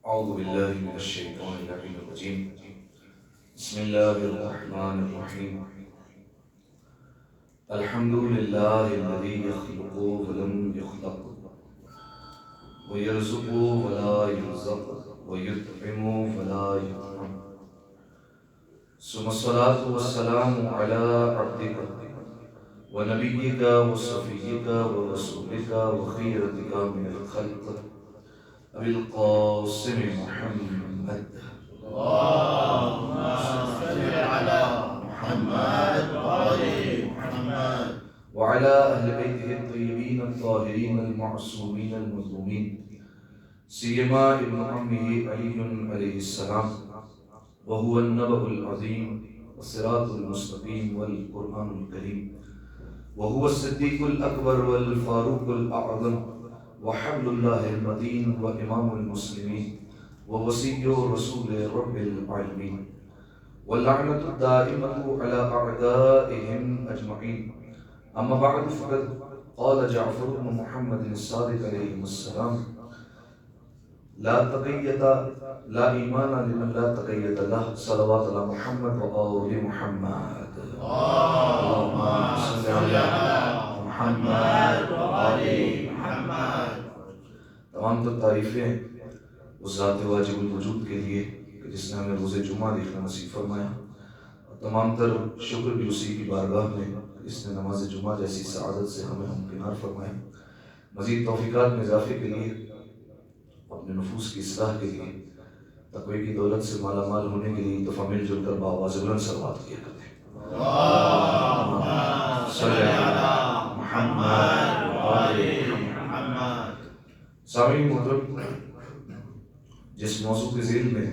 أعوذ بالله من الشيطان اللعين الرجيم. بسم الله الرحمن الرحيم. الحمد لله الذي يخلق ولم يخلق ويرزق ولا يرزق ويطعم ولا يطعم، ثم الصلاة والسلام على عبدك ونبيك وصفيك ورسولك وخيرتك من الخلق أبي القاسم محمد. اللهم صل على محمد وآل محمد وعلى أهل بيته الطيبين الطاهرين المعصومين المظلومين، سيما ابن عمه علي عليه السلام، وهو النبأ العظيم والصراط المستقيم والقرآن الكريم، وهو الصديق الأكبر والفاروق الأعظم وحبل الله المتين وإمام المسلمين ووصي رسول رب العالمين، واللعنة الدائمة على أعدائهم أجمعين. أما بعد، فقد قال جعفر بن محمد الصادق عليه السلام: لا تقيد لا إيمان لمن لا تقيد له، صلوات على محمد وآل محمد. اللهم صل على محمد وآل محمد. تمام تر تعریفیں اس ذات واجب الوجود کے لیے کہ جس نے ہمیں روز جمعہ دیکھنا نصیب فرمایا، اور تمام تر شکر بھی اسی کی بارگاہ میں اس نے نماز جمعہ جیسی سعادت سے ہمیں ہمکنار فرمایا۔ مزید توفیقات میں اضافے کے لیے، اپنے نفوس کی اصلاح کے لیے، تقوی کی دولت سے مالا مال ہونے کے لیے دفعہ مل جل کر بآواز بلند صلوات کیا کرتے ہیں۔ اللهم صل على محمد وآل محمد۔ سامعین محترم، جس موضوع کے ذیل میں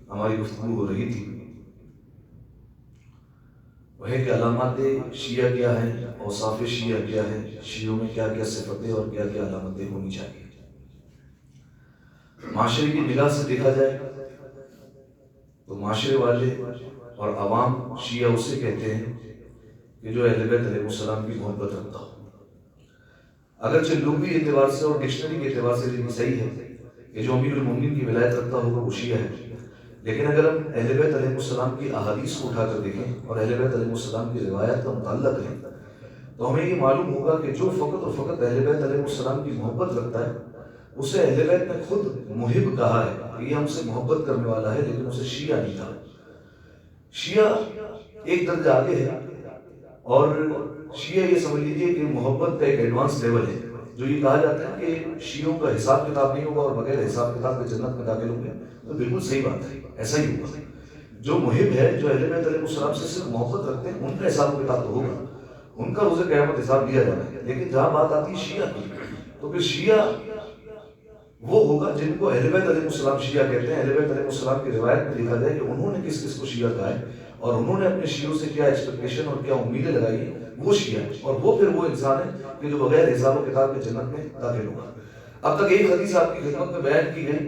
ہماری گفتگو ہو رہی تھی وہ ہے کہ علامات شیعہ کیا ہیں، اوصاف شیعہ کیا ہے، شیعوں میں کیا کیا صفتیں اور کیا کیا علامتیں ہونی چاہیے۔ معاشرے کی نگاہ سے دیکھا جائے تو معاشرے والے اور عوام شیعہ اسے کہتے ہیں کہ جو اہل بیت علیہ السلام کی محبت رکھتا ہو۔ اگرچہ لغوی اعتبار سے اور ڈکشنری کے اعتبار سے یہ صحیح ہے کہ جو امیر المومنین کی ولایت رکھتا ہوگا وہ شیعہ ہے، لیکن اگر ہم اہل بیت علیہ السلام کی احادیث کو اٹھا کر دیکھیں اور اہل بیت علیہ السلام کی روایت کا متعلق ہے تو ہمیں یہ معلوم ہوگا کہ جو فقط اور فقط اہل بیت علیہ السلام کی محبت رکھتا ہے اسے اہل بیت نے خود محب کہا ہے کہ یہ ہم سے محبت کرنے والا ہے، لیکن اسے شیعہ نہیں کہا۔ شیعہ ایک درجہ آگے ہے، اور شیعہ یہ سمجھ لیجیے کہ محبت کا ایک ایڈوانس لیول ہے۔ جو یہ کہا جاتا ہے کہ شیعوں کا حساب کتاب نہیں ہوگا اور بغیر حساب کتاب کے جنت میں داخل ہوں گے، تو بالکل صحیح بات ہے، ایسا ہی ہوگا۔ جو محب ہے، جو اہل بیت علیہ السلام سے صرف محبت رکھتے ہیں، ان کا حساب کتاب تو ہوگا، ان کا روز قیامت حساب لیا جانا ہے۔ لیکن جہاں بات آتی ہے شیعہ کی، تو پھر شیعہ وہ ہوگا جن کو اہل بیت علیہ السلام شیعہ کہتے ہیں۔ اہل بیت علیہ السلام کی روایت میں دیکھا جائے کہ انہوں نے کس کس کو شیعہ کہا ہے اور انہوں نے اپنے شیعوں سے کیا ایکسپیکٹیشن اور کیا امیدیں لگائی ہیں، وہ شیعہ ہے، اور وہ پھر وہ انسان ہے کہ جو بغیر حساب و کتاب کے جنت میں داخل ہوگا۔ اب تک ایک حدیث آپ کی خدمت میں بیان کی گئی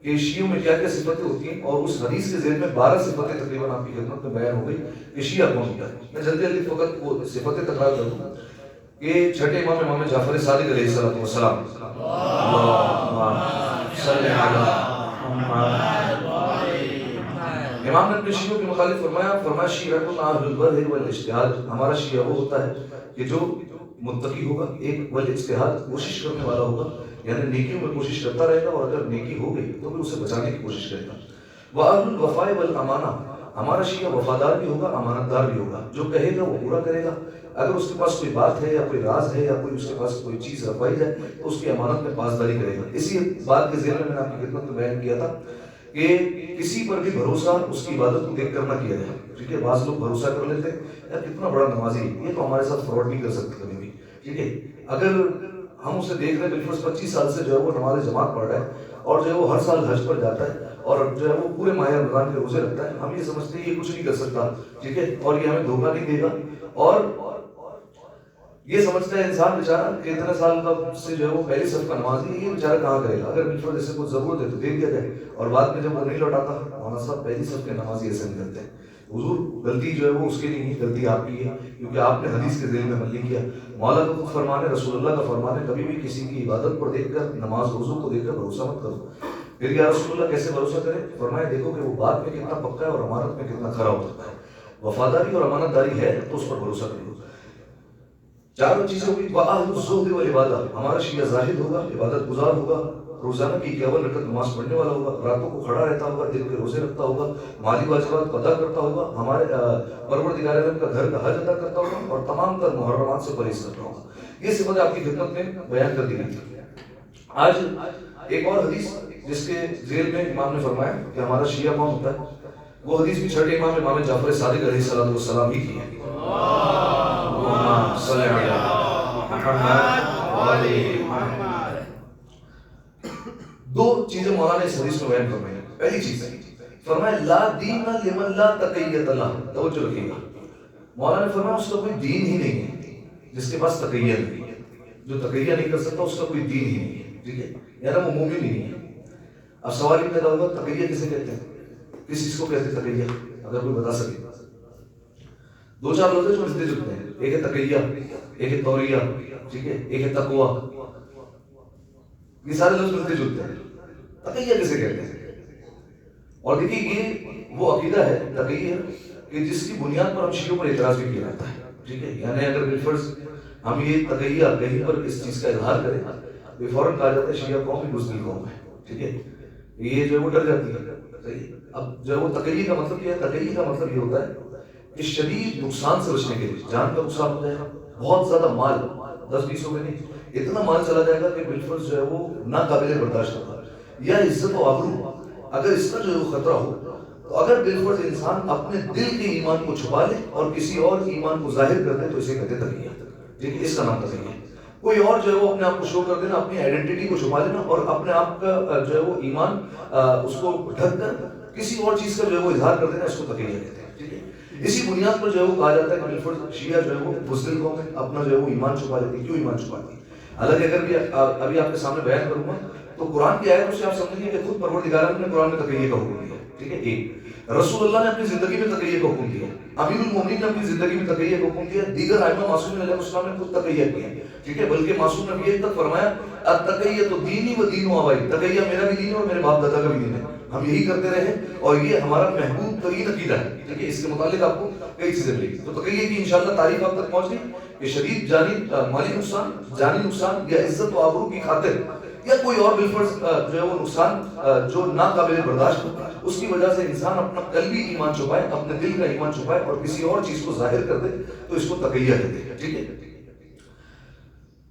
کہ شیعوں میں کیا کیا صفتیں ہوتی ہیں، اور اس حدیث کے ذیل میں 12 صفتیں تقریباً آپ کی خدمت میں بیان ہو گئی کہ شیعہ کون ہوتا ہے۔ میں جلدی جلدی فقط وہ صفتیں تکرار کر دوں کہ چھٹے امام جعفر صادق علیہ السلام، اللہم صل علی محمد۔ امام نے اپنے شیعوں کے متعلق فرمایا شیعۃ اہل البر والاجتہاد، ہمارا شیعہ وہ ہوتا ہے کہ جو متقی ہوگا، ایک والاجتہاد، کوشش کرنے والا ہوگا، یعنی نیکیوں میں کوشش کرتا رہے گا، اور اگر نیکی ہو گئی تو پھر اسے بچانے کی کوشش کرے گا۔ وَأَهْلُ الْوَفَاءِ وَالْأَمَانَةِ، ہمارا شیعہ وفادار بھی ہوگا، امانت دار بھی ہوگا، جو کہے گا وہ پورا کرے گا۔ اگر اس کے پاس کوئی بات ہے یا کوئی راز ہے یا کوئی اس کے پاس کوئی چیز رکھوائی جائے تو اس کی امانت میں پاسداری کرے گا۔ اسی بات کے ذیل میں نے آپ کی خدمت میں بیان کیا تھا کہ کسی پر بھی بھروسہ اس کی عبادت کو دیکھ کر نہ کیا جائے، کیونکہ بعض لوگ بھروسہ کر لیتے ہیں یار کتنا بڑا نمازی ہے، یہ تو ہمارے ساتھ فراڈ نہیں کر سکتے کبھی بھی، ٹھیک ہے۔ اگر ہم اسے دیکھ رہے ہیں بالفرض 25 سال سے جو ہے وہ نماز جماعت پڑھ رہا ہے اور جو ہے وہ ہر سال حج پر جاتا ہے اور جو ہے وہ پورے ماہ رمضان کے روزے رکھتا ہے، ہم یہ سمجھتے ہیں یہ کچھ نہیں کر سکتا، ٹھیک ہے، اور یہ ہمیں دھوکہ نہیں دے گا، اور یہ سمجھتا ہے انسان بیچارہ کہ اتنے سال کا سے جو ہے وہ پہلی صف کا نمازی ہے، یہ بیچارہ کہاں کرے گا، اگر بالفرض اسے کچھ ضرورت ہے تو دے دیا جائے، اور بعد میں جب وہ نہیں لوٹاتا، مولانا صاحب پہلی صف کے نمازی ایسے نہیں کرتے ہیں۔ حضور غلطی جو ہے وہ اس کے لیے نہیں، غلطی آپ کی ہے، کیونکہ آپ نے حدیث کے ذیل میں عمل نہیں کیا۔ مولا کا خود فرمان ہے، رسول اللہ کا فرمان ہے، کبھی بھی کسی کی عبادت پر دیکھ کر، نماز روزوں کو دیکھ کر بھروسہ مت کرو، پھر یا رسول اللہ کیسے بھروسہ کرے؟ فرمایا دیکھو کہ وہ بات میں کتنا پکا ہے اور امانت میں کتنا کھرا ہوتا ہے. وفاداری اور امانت داری ہے تو اس پر بھروسہ کرو. چاروں چیزیں ہوگی. وَأَهْلُ الزُّهْدِ وَالْعِبَادَةِ، ہمارا شیعہ زاہد ہوگا، عبادت گزار ہوگا، روزانہ کی 51 رکعت نماز پڑھنے والا ہوگا، راتوں کو کھڑا رہتا ہوگا، دن کے روزے رکھتا ہوگا، مالی واجبات کو ادا کرتا ہوگا، ہمارے پروردگار عالم کا گھر کا حج ادا کرتا ہوگا اور تمام تر محرمات سے پرہیز کرتا ہوگا. یہ صفات آپ کی خدمت میں بیان کر دی گئی تھی. آج ایک اور حدیث جس کے ذیل میں امام نے فرمایا کہ ہمارا شیعہ کون ہوتا ہے، وہ حدیث بھی چھٹے امام جعفر صادق علیہ السلام ہی کی ہے. اللہم صلی علی محمد وآلِ محمد. دو چیزیں مولانا نے اس حدیث میں بیان فرمائی. پہلی چیز فرمایا لا دین لمن لا تقیت له. توجہ رکھیے گا، مولانا نے فرمایا اس کا کوئی دین ہی نہیں ہے جس کے پاس تقیہ نہیں ہے. جو تقیہ نہیں کر سکتا اس کا کوئی دین ہی نہیں ہے. ٹھیک ہے، یعنی وہ مومن ہی نہیں ہے. اب سوال یہ پیدا ہوگا تقیہ کسے کہتے ہیں، کس چیز کو کہتے ہیں تقیہ؟ اگر کوئی بتا سکے. دو چار لفظ جو ملتے جلتے ہیں، ایک ہے تقیہ، ایک ہے توریہ، ٹھیک ہے، ایک ہے تقویٰ. یہ سارے لفظ ملتے جلتے ہیں. تقیہ کسے کہتے ہیں؟ اور دیکھیے یہ وہ عقیدہ ہے تقیہ کہ جس کی بنیاد پر ہم شیعوں پر اعتراض بھی کیا جاتا ہے. ٹھیک ہے، یعنی اگر بالفرض ہم یہ تقیہ کہیں پر اس چیز کا اظہار کریں تو فوراً کہا جاتا ہے شیعہ قوم بھی بزدل قوم ہے. ٹھیک ہے، یہ جو ہے وہ ڈر جاتی ہے. اب جو ہے وہ تقیہ کا مطلب کیا ہے؟ تقیہ کا مطلب یہ ہوتا ہے کہ شدید نقصان سے بچنے کے لیے، جان کا نقصان ہو جائے گا، بہت زیادہ مال 10-20 میں نہیں، اتنا مال چلا جائے گا کہ بالفرض جو ہے وہ ناقابل برداشت ہوگا، یا عزت و آبرو اگر اس کا جو ہے وہ خطرہ ہو تو اگر بالفرض انسان اپنے دل کے ایمان کو چھپا لے اور کسی اور ایمان کو ظاہر کر دے تو اسے کہتے تقیہ. ٹھیک ہے، اس کا نام تقیہ ہے. کوئی اور جو ہے وہ اپنے آپ کو شو کر دینا، اپنی آئیڈینٹی کو چھپا لینا اور اپنے آپ کا جو ہے وہ ایمان اس کو ڈھک کر کسی اور چیز کا جو ہے وہ اظہار کر دینا، اس کو تقیہ کہتے ہیں. ٹھیک ہے، اسی بنیاد پر جو ہے وہ کہا جاتا ہے کہ بالفرض شیعہ جو ہے وہ بزدل قوم ہے، اپنا جو ہے وہ ایمان چھپا لیتی. کیوں ایمان چھپاتی؟ حالانکہ اگر بھی ابھی آپ کے سامنے بیان کروں گا تو قرآن کی آیتوں سے آپ سمجھیں گے کہ خود پروردگار نے قرآن میں تقیہ کا حکم دیا. ٹھیک ہے، ایک رسول اللہ نے اپنی زندگی میں تقیہ کا حکم دیا، امیر المومنین نے اپنی زندگی میں تقیہ کا حکم دیا، دیگر ائمہ معصومین علیہ السلام نے خود تقیہ کیا. ٹھیک ہے، بلکہ معصوم نبی تک فرمایا التقیۃ دینی و دین آبائی، تقیہ میرا بھی دین ہے اور میرے باپ دادا کا بھی دین ہے، ہم یہی کرتے رہے اور یہ ہمارا محبوب ترین عقیدہ ہے. ٹھیک ہے، اس کے متعلق آپ کو کئی چیزیں ملیں گی. تو تقیہ کی انشاءاللہ تعریف آپ تک پہنچ گئی کہ شدید جانی مالی نقصان، جانی نقصان یا عزت و آبرو کی خاطر یا کوئی اور بالفرض جو ہے وہ نقصان جو ناقابل برداشت ہو، اس کی وجہ سے انسان اپنا قلبی ایمان چھپائے، اپنے دل کا ایمان چھپائے اور کسی اور چیز کو ظاہر کر دے تو اس کو تقیہ کہتے ہیں. ٹھیک ہے،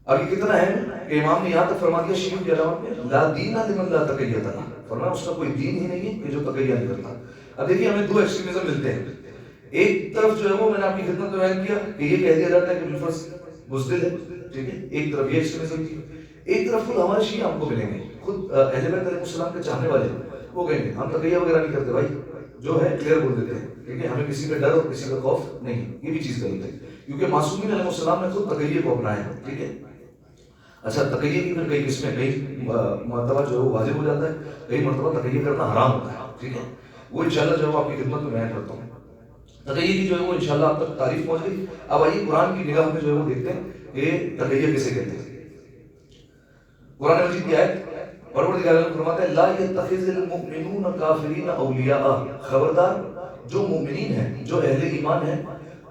اب یہ کتنا ہے کہ امام نے یہاں تک فرما دیا شیعوں کے علاوہ میں لا دین لمن لا تقیۃ لہ، فرمایا اس کا کوئی دین ہی نہیں ہے کہ جو تقیہ نہیں کرتا. اب دیکھیے ہمیں دو ایکسٹریمزم ملتے ہیں. ایک طرف جو ہے وہ میں نے آپ کی خدمت میں بیان کیا کہ یہ کہہ دیا جاتا ہے کہ بالفرض بزدل ہے. ٹھیک ہے، ایک طرف یہ ایکسٹریمزم کی. ایک طرف خود ہمارے شیعہ ہم کو ملیں گے، خود اہل بیت علیہ السلام کے چاہنے والے وہ کہیں گے ہم تقیہ وغیرہ نہیں کرتے بھائی، جو ہے کلیئر بول دیتے ہیں. ٹھیک ہے، ہمیں کسی کا ڈر اور کسی کا خوف نہیں. یہ بھی چیز غلط ہے کیونکہ معصومین علیہ السلام نے خود تقیہ کو اپنایا ہے. ٹھیک ہے، اچھا تقیہ کی پھر کئی قسمیں، کئی مرتبہ جو ہے وہ واجب ہو جاتا ہے، کئی مرتبہ تقیہ کرنا حرام ہوتا ہے. ٹھیک ہے، وہ انشاءاللہ جو ہے آپ کی خدمت میں بیان کرتا ہوں. تقیہ کی جو ہے وہ انشاءاللہ آپ تک تعریف پہنچ گئی. اب آئیے قرآن کی نگاہ میں جو ہے وہ دیکھتے ہیں کہ تقیہ کسے کہتے ہیں. قرآن مجید کی آیت پروردگار نے فرماتا ہے لا يتخذ المؤمنون کافرین اولیاء، خبردار جو مومنین ہیں، جو اہل ایمان ہیں،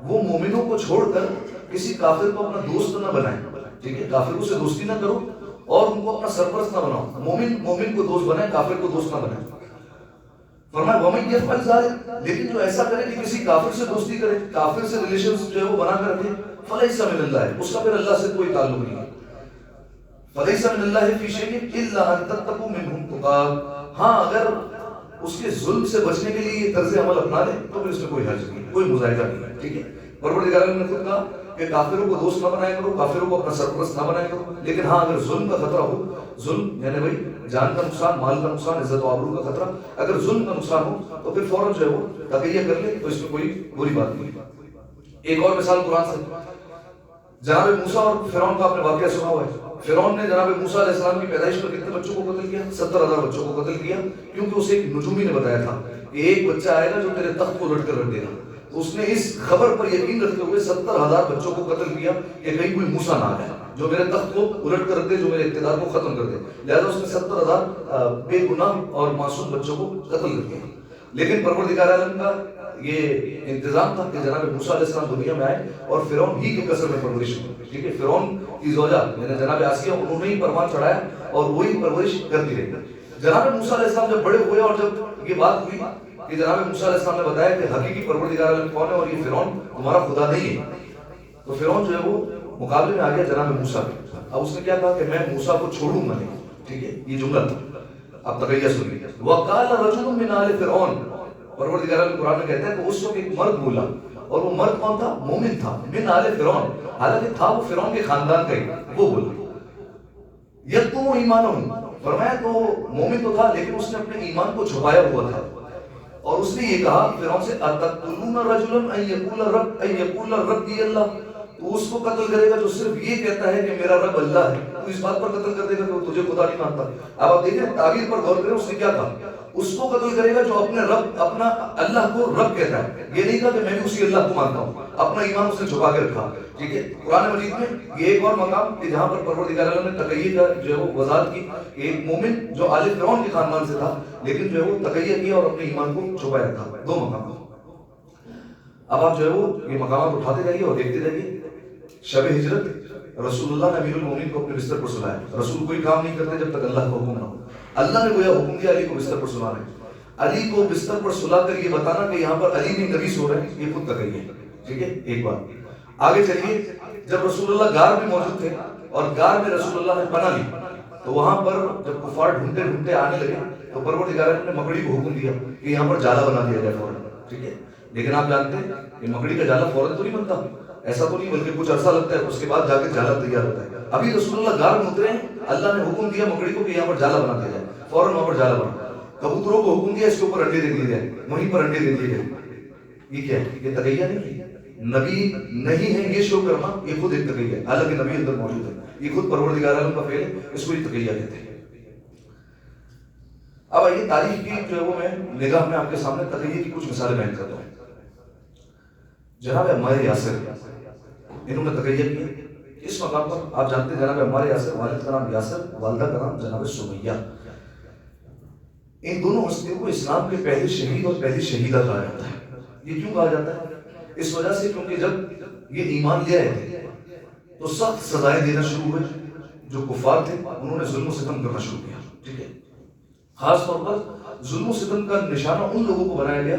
وہ مومنوں کو چھوڑ کر کسی کافر کو اپنا دوست نہ بنائیں. ٹھیک ہے، کافروں سے دوستی نہ کرو اور ان کو اپنا سرپرست نہ بناؤ. مومن کو دوست بنائیں، کافر کو دوست نہ بنائیں. فرمایا وَمَن يَفْعَلْ ذَلِكَ، لیکن جو ایسا کرے کہ کسی کافر سے دوستی کرے، کافر سے ریلیشنز جو ہے وہ بنا کر رکھے، فَلَيْسَ مِنَ اللَّهِ، اس کا پھر اللہ سے کوئی تعلق نہیں ہے. فَلَيْسَ مِنَ اللَّهِ فِي شَيْءٍ إِلَّا أَن تَتَّقُوا مِنْهُمْ تُقَاتٍ. ہاں اگر اس کے ظلم سے بچنے کے لیے یہ طرز عمل اپنا لے تو پھر اس میں کوئی حرج نہیں، کوئی مظاہرہ نہیں ہے. ٹھیک ہے، پروردگار نے خود کہا کہ کافروں کو دوست نہ بنایا کرو، کافروں کو اپنا سرپرست نہ بنایا کرو، لیکن ہاں اگر ظلم کا خطرہ ہو، ظلم یعنی بھائی جان کا نقصان، مال کا نقصان، عزت و آبرو کا خطرہ، اگر ظلم کا نقصان ہو تو پھر فوراً جو ہے وہ تقیہ کر لے تو اس میں کوئی بری بات نہیں. ایک اور مثال قرآن سے، جناب موسیٰ اور فرعون کا آپ نے واقعہ سنا ہوا ہے. فرعون نے جناب موسیٰ علیہ السلام کی پیدائش پر کتنے بچوں کو قتل کیا؟ 70,000 بچوں کو قتل کیا، کیونکہ اسے ایک نجومی نے بتایا تھا کہ ایک بچہ آئے گا جو تیرے تخت کو الٹ کر رکھ دے گا. تو اس نے اس خبر پر یقین رکھتے ہوئے 70,000 بچوں کو قتل کیا کہ کہیں کوئی موسیٰ نہ آ جائے جو میرے تخت کو الٹ کر دے، جو میرے اقتدار کو ختم کر دے. لہذا اس نے 70,000 بے گناہ اور معصوم بچوں کو قتل کر دیا. لیکن پروردگار عالم کا یہ انتظام تھا کہ جناب موسیٰ علیہ السلام دنیا میں آئے اور فرعون ہی کے قصر میں پرورش ہوئی. ٹھیک ہے، فرعون کی زوجہ یعنی جناب آسیہ، انہوں نے ہی پروان چڑھایا اور وہی پرورش کرتی رہی. جناب موسیٰ علیہ السلام جب بڑے ہوئے اور جب یہ بات ہوئی کہ جناب موسیٰ علیہ السلام نے بتایا کہ حقیقی پروردگار عالم کون ہے اور یہ فرعون تمہارا خدا نہیں ہے، تو فرعون جو ہے وہ مقابلے میں آ گیا جناب موسیٰ کے. اب اس نے کیا کہا کہ میں موسیٰ کو چھوڑوں گا نہیں. ٹھیک ہے، یہ جملہ تھا. اب تقیہ سنیے. وَقَالَ رَجُلٌ مِّنْ آلِ فِرْعَوْنَ، پروردگار عالم قرآن میں کہتا ہے کہ اس وقت ایک مرد بولا، اور وہ مرد کون تھا؟ مومن تھا. من آل فرعون، حالانکہ تھا وہ فرعون کے خاندان کا ہی. وہ بولا یکتم ایمانہ، فرمایا تو مومن تو تھا لیکن اس نے اپنے ایمان کو چھپایا ہوا تھا. اور اس نے یہ کہا فرعون سے اتقتلون رجلا ان یقول ربی اللہ، تو اس کو قتل کرے گا جو صرف یہ کہتا ہے کہ میرا رب اللہ ہے، تو اس بات پر قتل کر دے گا کہ وہ تجھے خدا نہیں مانتا. اب آپ دیکھیں تعبیر پر غور کریں، اس نے کیا کہا؟ اس کو قتل کرے گا جو اپنے رب، اپنا اللہ کو رب کہتا ہے. یہ نہیں کہا کہ میں بھی اسی اللہ کو مانتا ہوں. اپنا ایمان اس نے چھپا کے رکھا. ٹھیک ہے، قرآن مجید میں یہ ایک اور مقام کہ جہاں پر پروردگار عالم نے تقیہ کا جو ہے وہ وضاحت کی. ایک مومن جو آل فرعون کے خاندان سے تھا لیکن جو ہے وہ تقیہ کیا اور اپنے ایمان کو چھپائے رکھا. دو مقام. اب آپ جو ہے وہ یہ مقامات اٹھاتے جائیے اور دیکھتے جائیے. شب ہجرت رسول اللہ نے امیر المومنین کو اپنے بستر پر سلایا. رسول کوئی کام نہیں کرتے جب تک اللہ کا حکم نہ ہو. اللہ نے گویا حکم دیا علی کو بستر پر سلانا ہے. علی کو بستر پر سلا کر یہ بتانا کہ یہاں پر علی نہیں نبی سو رہے ہیں، یہ خود تقیہ ہے. ٹھیک ہے، ایک بات. آگے چلیے. جب رسول اللہ غار میں موجود تھے اور غار میں رسول اللہ نے پناہ لی تو وہاں پر جب کفار ڈھونڈتے ڈھونڈتے آنے لگے تو پروردگار نے مکڑی کو حکم دیا کہ یہاں پر جالا بنا دیا جائے فوراً. ٹھیک ہے، لیکن آپ جانتے ہیں کہ مکڑی کا جالا فوراً تو نہیں بنتا، ایسا تو نہیں، بلکہ کچھ عرصہ لگتا ہے، اس کے بعد جا کے جالا تیار ہوتا ہے. ابھی رسول اللہ غار میں اترے ہیں، اللہ نے حکم دیا مکڑی کو کہ یہاں پر جالا بنا دیا جائے، فوراً وہاں پر جالا بنا. کبوتروں کو حکم دیا اس کے اوپر انڈے دے دیے جائے، وہیں پر انڈے دے دیے گئے. یہ کیا ہے؟ یہ تقیہ نہیں ہے. نبی نہیں ہے یہ شو کرنا یہ خود ایک تقیہ ہے، حالانکہ نبی اندر موجود ہے. یہ خود پروردگار عالم کا فعل ہے، اس کو ایک تقیہ کہتے ہیں. اب آئیے تاریخ کی جو ہے وہ میں نگاہ میں آپ کے سامنے تقیہ کی کچھ مثالیں بیان کرتا ہوں. جناب عمار یاسر انہوں نے تقیہ کیا. اس مقام پر آپ جانتے ہیں جناب عمار یاسر، والد کا نام یاسر، والدہ کا نام جناب سمیہ. ان دونوں ہستیوں کو اسلام کے پہلے شہید اور پہلی شہیدہ کہا جاتا ہے. یہ کیوں کہا جاتا ہے؟ اس وجہ سے کیونکہ جب یہ ایمان لے آئے تھے تو سخت سزائیں دینا شروع ہوئے. جو کفار تھے انہوں نے ظلم و ستم کرنا شروع کیا. ٹھیک ہے، خاص طور پر ظلم و ستم کا نشانہ ان لوگوں کو بنایا گیا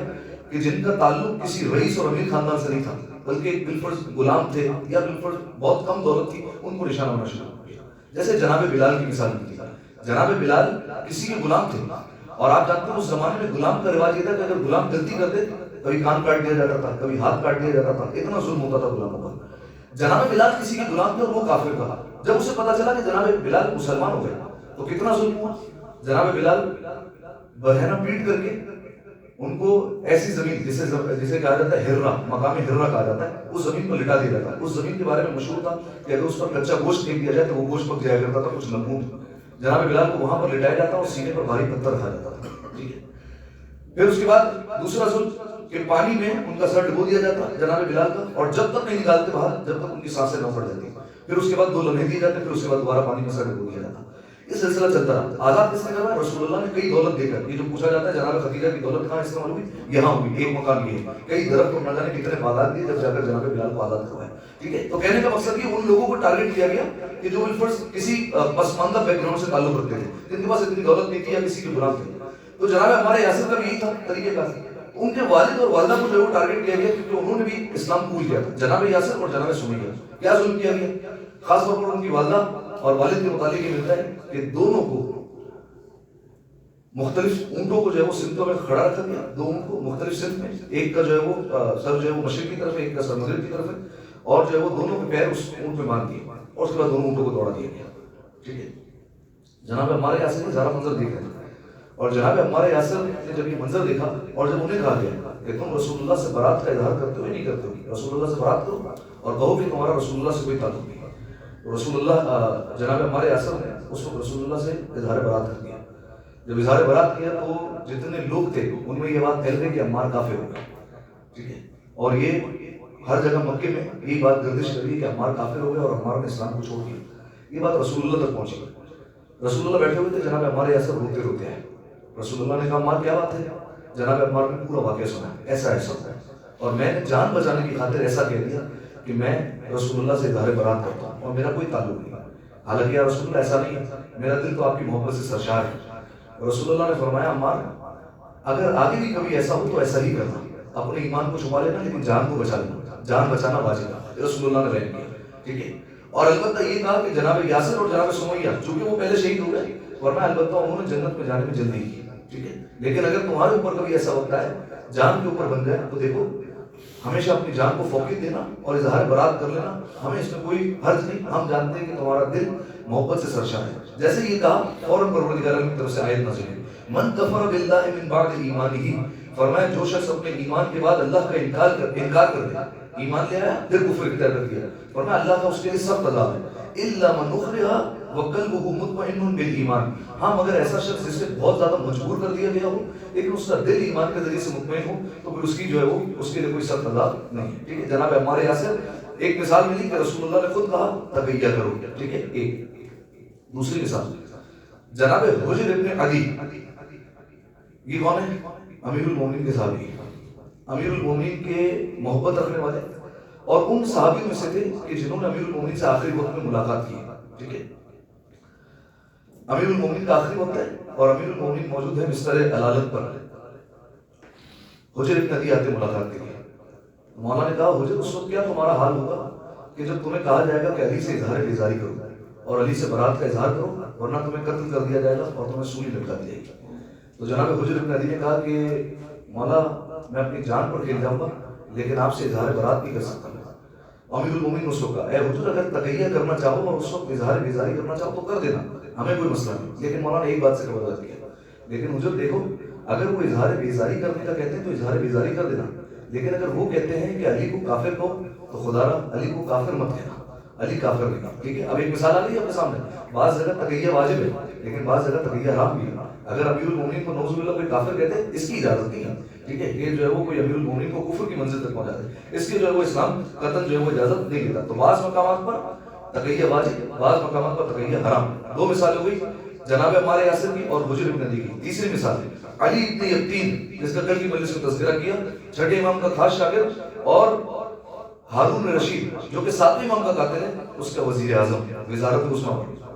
کہ جن کا تعلق کسی رئیس اور امیر خاندان سے نہیں تھا بلکہ ایک بالفرض غلام تھے یا بالفرض بہت کم دولت تھی، ان کو نشانہ ہونا شروع کیا. جیسے جناب بلال کی مثال دی. جناب بلال کسی کے غلام تھے اور آپ جانتے ہیں اس زمانے میں غلام کا رواج یہ تھا کہ اگر غلام غلطی کرتے کبھی کان کاٹ دیا جاتا تھا، کبھی ہاتھ کاٹ دیا جاتا تھا، اتنا ظلم ہوتا تھا غلاموں پر. جناب بلال کسی کے غلام تھے اور وہ کافر تھا. جب اسے پتا چلا کہ جناب بلال مسلمان ہو گئے تو کتنا ظلم ہوا. جناب بلال برہنہ پیٹ کر کے ان کو ایسی زمین جسے کہا جاتا ہے ہررا، مقام ہررا کہا جاتا ہے، اس زمین پر لٹا دیا جاتا ہے. اس زمین کے بارے میں مشہور تھا کہ اگر اس پر کچا گوشت پھینک دیا جائے تو وہ گوشت پک جایا کرتا تھا کچھ لمحوں میں. جناب بلال کو وہاں پر لٹایا جاتا اور سینے پر بھاری پتھر رکھا جاتا تھا. ٹھیک ہے، پھر اس کے بعد دوسرا ظلم کہ پانی میں ان کا سر ڈبو دیا جاتا جناب بلال کا، اور جب تک نہیں نکالتے باہر جب تک ان کی سانسیں نہ پڑ جاتی. پھر اس کے بعد 2 لمحے دیے جاتے، پھر اس کے بعد دوبارہ پانی میں سر ڈبو دیا جاتا. یہ سلسلہ چلتا رہا. آزاد کس نے کروایا؟ رسول اللہ نے کئی دولت دے کر. یہ جو پوچھا جاتا ہے جناب خدیجہ کی دولت کہاں استعمال ہوئی؟ یہاں ہوئی. ایک مقام یہ ہے، کئی درخت نہ جانے کتنے باغات دیے جب جا کر جناب بلال کو آزاد کروایا. ٹھیک ہے، تو کہنے کا مقصد یہ ان لوگوں کو ٹارگیٹ کیا گیا کہ جو بالفرض کسی پسماندہ بیک گراؤنڈ سے تعلق رکھتے تھے، جن کے پاس اتنی دولت نہیں تھی یا کسی کے غلام تھے. تو جناب ہمارے یاسر کا بھی یہی تھا طریقہ کار. ان کے والد اور والدہ کو جو ٹارگیٹ کیا گیا کیونکہ انہوں نے بھی اسلام قبول کیا تھا. جناب یاسر اور جناب سمیہ کیا ظلم کیا گیا؟ خاص طور پر ان کی والدہ اور والد کے متعلق یہ ملتا ہے کہ دونوں کو مختلف اونٹوں کو جو ہے وہ سمتوں میں کھڑا رکھا گیا. 2 اونٹ کو مختلف سمت میں، ایک کا جو ہے وہ سر جو ہے وہ مشرق کی طرف ہے، ایک کا سر مغرب کی طرف ہے، اور جو ہے وہ دونوں کے پیر اس اونٹ میں باندھ دیے اور اس کے بعد دونوں اونٹوں کو دوڑا دیا گیا. ٹھیک ہے، جناب عمار یاسر نے سارا منظر دیکھ رہے تھے اور جناب عمار یاسر نے جب یہ منظر دیکھا اور جب انہیں کہا گیا کہ تم رسول اللہ سے برات کا اظہار کرتے ہوئے نہیں کرتے ہو، رسول اللہ سے برات کرو اور کہو کہ تمہارا رسول اللہ سے کوئی تعلق نہیں. رسول اللہ جناب عمار یاسر نے اس وقت رسول اللہ سے اظہار برات کر دیا. جب اظہار برات کیا تو جتنے لوگ تھے ان میں یہ بات پھیل گئی کہ عمار کافر ہوگا. ٹھیک ہے، اور یہ ہر جگہ مکے میں یہی بات گردش کر رہی ہے کہ عمار کافر ہو گئے اور عمار نے اسلام کو چھوڑ دیا. یہ بات رسول اللہ تک پہنچی. رسول اللہ بیٹھے ہوئے تھے, جناب عمار یاسر روتے روتے ہیں. رسول اللہ نے کہا عمار کیا بات ہے؟ جناب عمار نے پورا واقعہ سنا, ایسا ایسا ہے اور میں نے جان بچانے کی خاطر ایسا کہہ دیا کہ میں رسول اللہ سے اظہار برات کرتا ہوں اور میرا کوئی تعلق نہیں. حالانکہ یا رسول اللہ ایسا نہیں ہے, میرا دل تو آپ کی محبت سے سرشار ہے. رسول اللہ نے فرمایا عمار اگر آگے بھی کبھی ایسا ہو تو ایسا ہی کرنا, اپنے ایمان کو چھپا لینا لیکن جان کو بچا لینا, جان بچانا واجب ہے. رسول اللہ نے بیان کیا, ٹھیک ہے. اور البتہ یہ کہا کہ جناب یاسر اور جناب سمیہ چونکہ وہ پہلے شہید ہو گئے, ورنہ البتہ انہوں نے جنت میں جانے میں جلدی کی, ٹھیک ہے. لیکن اگر تمہارے اوپر کبھی ایسا ہوتا ہے جان کے اوپر بن جائے تو دیکھو ہمیشہ اپنی جان کو فوقیت دینا اور اظہار برات کر لینا, ہمیں اس میں کوئی حرج نہیں. ہم جانتے ہیں کہ تمہارا دل محبت سے سرشار ہے. جیسے یہ کہا فوراً پروردگار عالم کی طرف سے آیت نازل ہوئی, من کفر باللہ من بعد ایمانہ, فرمایا جو شخص اپنے ایمان کے بعد اللہ کا انکار کر دے, ایمان لے آیا پھر کفر اختیار کر دیا, فرمایا اللہ کا اس کے لیے سخت عذاب ہے. الا من اکرہ وقلبہ مطمئن بالایمان, ہاں مگر ایسا شخص جسے بہت زیادہ مجبور کر دیا گیا ہو لیکن اس کا دل ایمان کے ذریعے سے مطمئن ہو تو پھر اس کی جو ہے وہ اس کے لیے کوئی سخت عذاب نہیں ہے, ٹھیک ہے. جناب ہمارے یہاں سے ایک مثال ملی کہ رسول اللہ نے خود کہا تقیہ کرو, ٹھیک ہے. ایک دوسری مثال جناب حجر ابن عدی, یہ کون ہے؟ امیر المومنین کے صحابی, امیر المومنین کے محبت رکھنے والے اور ان صحابیوں میں سے تھے کہ جنہوں نے امیر المومنین سے آخری وقت میں ملاقات کی, ٹھیک ہے. امیر المومنین کا آخری وقت ہے اور امیر المومنین موجود ہے بستر علالت پر. حجر ابن عدی آتے ملاقات کے لیے. مولا نے کہا حجر اس وقت کیا تمہارا حال ہوگا کہ جب تمہیں کہا جائے گا کہ علی سے اظہار بیزاری کرو اور علی سے برات کا اظہار کرو ورنہ تمہیں قتل کر دیا جائے گا اور تمہیں سولی لٹکا دی جائے گی. تو جناب حجر ابن عدی نے کہا کہ مولا میں اپنی جان پر کھیل جاؤں گا لیکن آپ سے اظہار برات نہیں کر سکتا. امیر المومنین اس کو کہا اے حجر اگر تقیہ کرنا چاہو اور اس وقت اظہار بیزاری کرنا چاہو تو کر دینا, ہمیں کوئی مسئلہ نہیں. لیکن مولانا نے ایک بات سے خبردار کیا, لیکن حجر دیکھو اگر وہ اظہار بیزاری کرنے کا کہتے ہیں تو اظہار بیزاری کر دینا, لیکن اگر وہ کہتے ہیں کہ علی کو کافر کہو تو خدا را علی کو کافر مت کہنا, علی کافر نہیں, ٹھیک ہے. اب ایک مثال آ گئی اپنے سامنے, بعض جگہ تقیہ واجب ہے لیکن بعض جگہ تقیہ حرام بھی ہے. اگر امیر المومنین کو نعوذ باللہ کوئی کافر کہتے ہیں اس کی اجازت نہیں ہے, ٹھیک ہے. یہ جو ہے وہ کوئی امیر المومنین کو کفر کی منزل تک پہنچا دے, اس کے جو ہے وہ اسلام قطعاً جو ہے وہ اجازت نہیں دیتا. تو بعض مقامات پر تقیہ واجب, بعض مقامات پر تقیہ حرام. دو مثالیں ہوئی جناب ہمارے یاسر کی اور حجر ابن عدی کی. تیسری مثال علی ابن یقین جس کا کل کی مجلس میں تذکرہ کیا, چھٹے امام کا خاص شاگرد, اور ہارون رشید جو کہ ساتویں امام کا قاتل ہے, اس کا وزیر اعظم وزارت عثمان پر.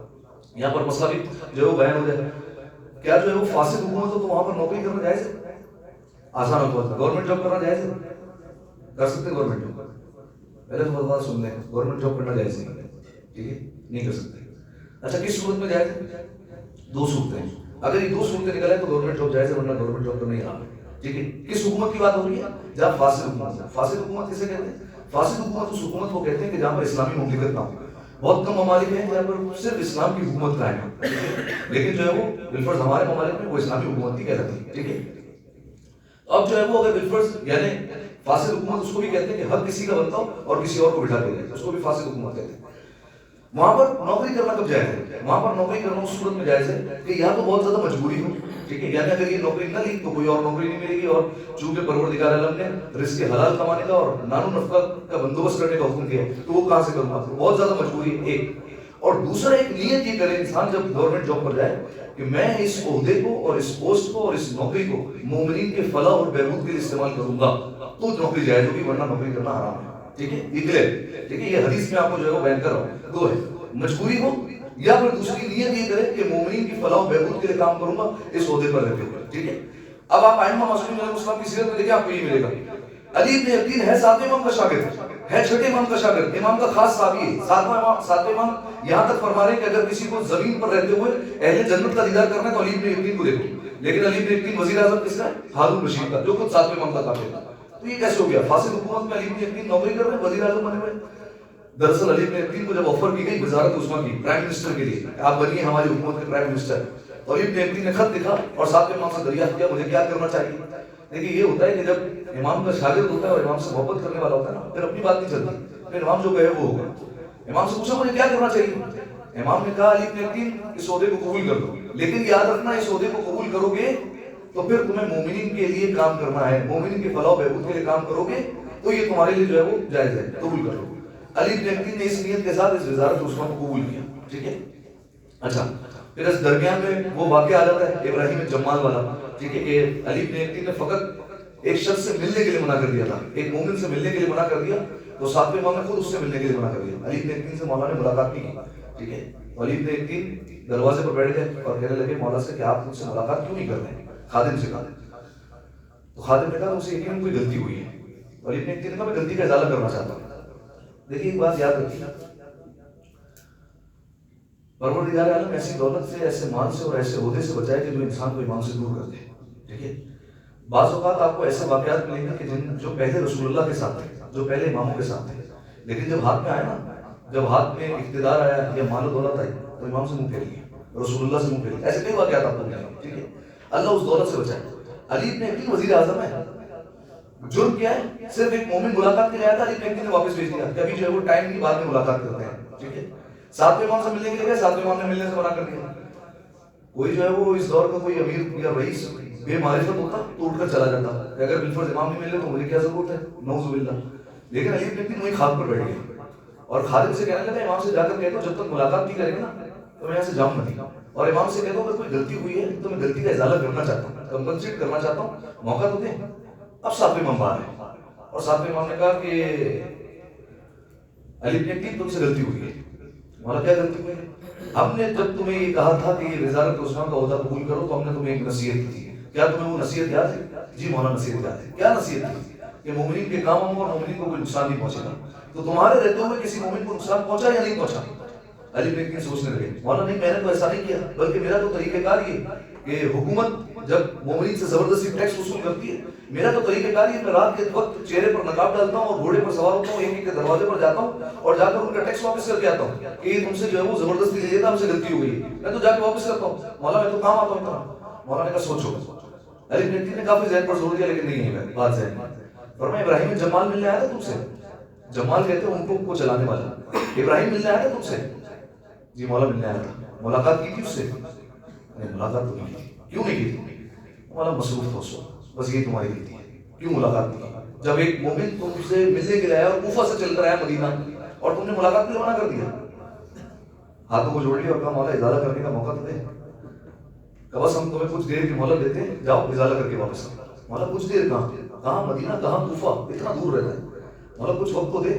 یہاں پر مسئلہ بھی جو ہے وہ بیان ہو جائے, کیا جو ہے وہ فاسد حکومت ہو تو وہاں پر نوکری کرنا جائز ہے؟ آسان حکومت ہے, گورنمنٹ جاب کرنا جائز ہے, کر سکتے گورنمنٹ جاب. پہلے تو بات سن لیں, گورنمنٹ جاب کرنا جائز نہیں, ٹھیک ہے, نہیں کر سکتے. اچھا کس صورت میں جائز ہے؟ دو صورتیں ہیں, اگر یہ دو صورتیں نکل آئے تو گورنمنٹ جاب جائز ہے ورنہ گورنمنٹ جاب کرنا ہی حرام ہے, ٹھیک ہے. کس حکومت کی بات ہو رہی ہے؟ جہاں فاسد حکومت ہے. فاسد حکومت کسے کہتے ہیں؟ فاسد حکومت اس حکومت کو کہتے ہیں کہ جہاں پر اسلامی مملکت نہ ہو. بہت کم ممالک ہیں جہاں پر صرف اسلام کی حکومت قائم ہے, لیکن جو ہے وہ بالفرض ہمارے ممالک میں وہ اسلامی حکومت کی کہلاتی ہے, ٹھیک ہے. اب جو ہے وہ اگر بالفرض یعنی فاسد حکومت اس کو بھی کہتے ہیں کہ حق کسی کا بنتا ہو اور کسی اور کو بٹھا کے دے, اس کو بھی فاسد حکومت کہتے ہیں. وہاں پر نوکری کرنا کب جائز ہے؟ وہاں پر نوکری کرنا اس صورت میں جائز ہے کہ یا تو بہت زیادہ مجبوری ہو, ٹھیک ہے, یعنی اگر یہ نوکری نہ لی تو کوئی اور نوکری نہیں ملے گی, اور چونکہ پروردگار عالم نے رزق حلال کمانے کا اور نان و نفقہ کا بندوبست کرنے کا حکم دیا ہے تو وہ کہاں سے کروں گا؟ بہت زیادہ مجبوری ہے ایک. اور دوسرا ایک نیت یہ کرے انسان جب گورنمنٹ جاب پر جائے کہ میں اس عہدے کو اور اس پوسٹ کو اور اس نوکری کو مومنین کے فلاح اور بہبود کے لیے استعمال کروں گا تو نوکری جائز ہوگی, ورنہ نوکری کرنا حرام ہے, ٹھیک ہے. یہ کلیئر, ٹھیک ہے. یہ حدیث میں آپ کو جو ہے وہ بیان کر رہا ہوں. دو ہے, مجبوری ہو یا پھر دوسری نیت یہ کرے کہ مومنین کی فلاح و بہبود کے لیے کام کروں گا اس عہدے پر رہتے ہوئے, ٹھیک ہے. اب آپ ائمہ معصومین علیہ السلام کی سیرت میں دیکھیں, آپ کو یہ ملے گا علی ابن یقین ہے ساتویں امام کا شاگرد, ہے چھٹے امام کا شاگرد, امام کا خاص صحابی ہے. ساتویں امام یہاں تک فرما رہے ہیں کہ اگر کسی کو زمین پر رہتے ہوئے اہل جنت کا دیدار کرنا ہے تو علی ابن یقین کو دیکھو. لیکن علی ابن یقین وزیر اعظم کس کا ہے؟ ہارون رشید کا, جو خود ساتویں امام کا قاتل تھا. تو یہ کیسے ہو گیا؟ فاسد حکومت میں علی ابن یقین نوکری کر رہے ہیں, وزیر اعظم بنے ہوئے. دراصل علی ابن یقین کو جب آفر کی گئی وزارت عثمان کی, پرائم منسٹر کے لیے, آپ بنیے ہماری حکومت کے پرائم منسٹر, تو علی ابن یقین نے خط لکھا اور ساتویں امام سے دریافت کیا مجھے کیا کرنا چاہیے. دیکھیے یہ ہوتا ہے کہ جب امام کا شاگرد ہوتا ہے اور امام سے محبت کرنے والا ہوتا ہے نا, پھر اپنی بات نہیں چلتی, پھر امام جو کہے وہ ہوگا. امام سے پوچھا مجھے کیا کرنا چاہیے, امام نے کہا علی ابن یقین اس عہدے کو قبول کر دو, لیکن یاد رکھنا اس عہدے کو قبول کرو گے تو پھر تمہیں مومنین کے لیے کام کرنا ہے, مومنین کے فلاح و بہبود کے لیے کام کرو گے, تو یہ تمہارے لیے جو ہے وہ جائز ہے، قبول کر لو۔ علی بن عقیل نے اس نیت کے ساتھ اس وزارت عثمان کو قبول کیا، ٹھیک ہے۔ اچھا پھر اس درمیان میں وہ واقعہ آ جاتا ہے ابراہیم جمال والا، ٹھیک ہے، کہ علی بن عقیل نے فقط ایک شخص سے ملنے کے لیے منع کر دیا تھا، ایک مومن سے ملنے کے لیے منع کر دیا، تو ساتویں امام نے خود اس سے ملنے کے لیے منع کر دیا۔ علی بن عقیل سے مولا نے ملاقات نہیں کی، ٹھیک ہے۔ علی بن عقیل دروازے پر بیٹھ گئے اور کہنے لگے مولا سے کہ آپ مجھ سے ملاقات کیوں نہیں کر رہے ہیں؟ خادم سے کہا، تو خادم نے کہا تم سے یقیناً کوئی غلطی ہوئی ہے۔ علی بن عقیل نے کہا میں غلطی کا ازالہ کرنا چاہتا ہوں۔ دیکھیے ایک بات یاد رکھیے، پروردگار عالم ایسی دولت سے، ایسے مال سے اور ایسے عہدے سے بچائے کہ جو انسان کو امام سے دور کر دے، ٹھیک ہے۔ بعض اوقات آپ کو ایسے واقعات ملیں گے کہ جو پہلے رسول اللہ کے ساتھ تھے، جو پہلے اماموں کے ساتھ تھے، لیکن جب ہاتھ میں آئے نا، جب ہاتھ میں اقتدار آیا یا مال و دولت آئی تو امام سے منہ پھیر لیا، رسول اللہ سے منہ پھیر لیا۔ ایسے کئی واقعات آپ کو ملیں گے، ٹھیک ہے۔ اللہ اس دولت سے بچائے۔ علی بن عقیل وزیر اعظم ہے، جرم کیا ہے؟ صرف ایک مومن ملاقات کے لیے آیا تھا، علی بن عقیل نے واپس بھیج دیا کہ ابھی جو ہے وہ ٹائم کی بعد میں ملاقات کرتے ہیں، ٹھیک ہے۔ ساتویں امام سے ملنے کے لیے گئے، ساتویں امام نے ملنے سے منع کر دیا۔ کوئی جو ہے وہ اس دور کا کوئی امیر یا رئیس بے معرفت ہوتا تو اٹھ کر چلا جاتا کہ اگر بالفرض امام نہیں ملے تو مجھے کیا ضرورت ہے، نعوذ باللہ۔ لیکن علی بن عقیل وہیں خاک پر بیٹھ گیا اور خادم سے کہنے لگا امام سے جا کر کہہ دو جب تک ملاقات نہیں کریں گے نا تو میں یہاں سے جاؤں نہیں، اور امام سے کہہ دو اگر کوئی غلطی ہوئی ہے تو میں غلطی کا ازالہ کرنا چاہتا ہوں، کمپنسیٹ کرنا چاہتا ہوں، موقع تو دیں۔ اب ساتویں امام باہر ہے اور ساتویں امام نے کہا کہ علی بن عقیل تم سے غلطی ہوئی ہے۔ مولا کیا غلطی ہوئی ہے؟ ہم نے جب تمہیں یہ کہا تھا کہ یہ وزارت عثمان کا عہدہ قبول کرو تو ہم نے تمہیں ایک نصیحت کی تھی، کیا تمہیں وہ نصیحت یاد ہے؟ جی مولا نصیحت یاد ہے۔ کیا نصیحت تھی؟ کہ مومنین کے کام ہوں اور مومنین کو کوئی نقصان نہیں پہنچے گا۔ تو تمہارے رہتے ہوئے کسی مومن کو نقصان پہنچا یا نہیں پہنچا؟ علی بن عقیل سوچنے لگے، مولا نہیں میں نے تو ایسا نہیں کیا، بلکہ میرا تو طریقہ کار یہ کہ حکومت جب مومنین سے زبردستی ٹیکس وصول کرتی ہے، میرا تو طریقہ کار یہ میں رات کے وقت چہرے پر نقاب ڈالتا ہوں اور گھوڑے پر سوار ہوتا ہوں، ایک ایک کے دروازے پر جاتا ہوں اور جا کر ان کا ٹیکس واپس کر کے آتا ہوں کہ یہ تم سے جو ہے وہ زبردستی لے لیتا، ہم سے غلطی ہو گئی، میں تو جا کے واپس کرتا ہوں، مولا میں تو کام آتا ہوں۔ مولا نے کہا سوچو۔ علی بن عقیل نے کافی ذہن پر زور دیا لیکن نہیں ہے بات ذہن میں۔ فرمایا ابراہیم جمال ملنے آیا تھا تم سے؟ جمال کہتے ہیں ان کو چلانے والا۔ ابراہیم ملنے آیا تھا تم سے؟ جی مولا ملنے آیا تھا۔ ملاقات کی تھی اس سے؟ نہیں ملاقات تو نہیں کی۔ کیوں نہیں کی تھی؟ مولا مصروف تھا اس وقت، بس یہ تمہاری غلطی ہے، کیوں ملاقات نہیں کی؟ جب ایک مومن تم سے ملنے کے لیے آیا اور کوفہ سے چل کر آیا مدینہ اور تم نے ملاقات کے لیے منع کر دیا، ہاتھوں کو جوڑ لیا اور کہا مولا ازالہ کرنے کا موقع تو دے، کہ بس ہم تمہیں کچھ دیر کی مہلت دیتے ہیں، جاؤ ازالہ کر کے واپس۔ مولا کچھ دیر کہاں مدینہ کہاں کوفہ، اتنا دور رہتا ہے، مولا کچھ وقت تو دے۔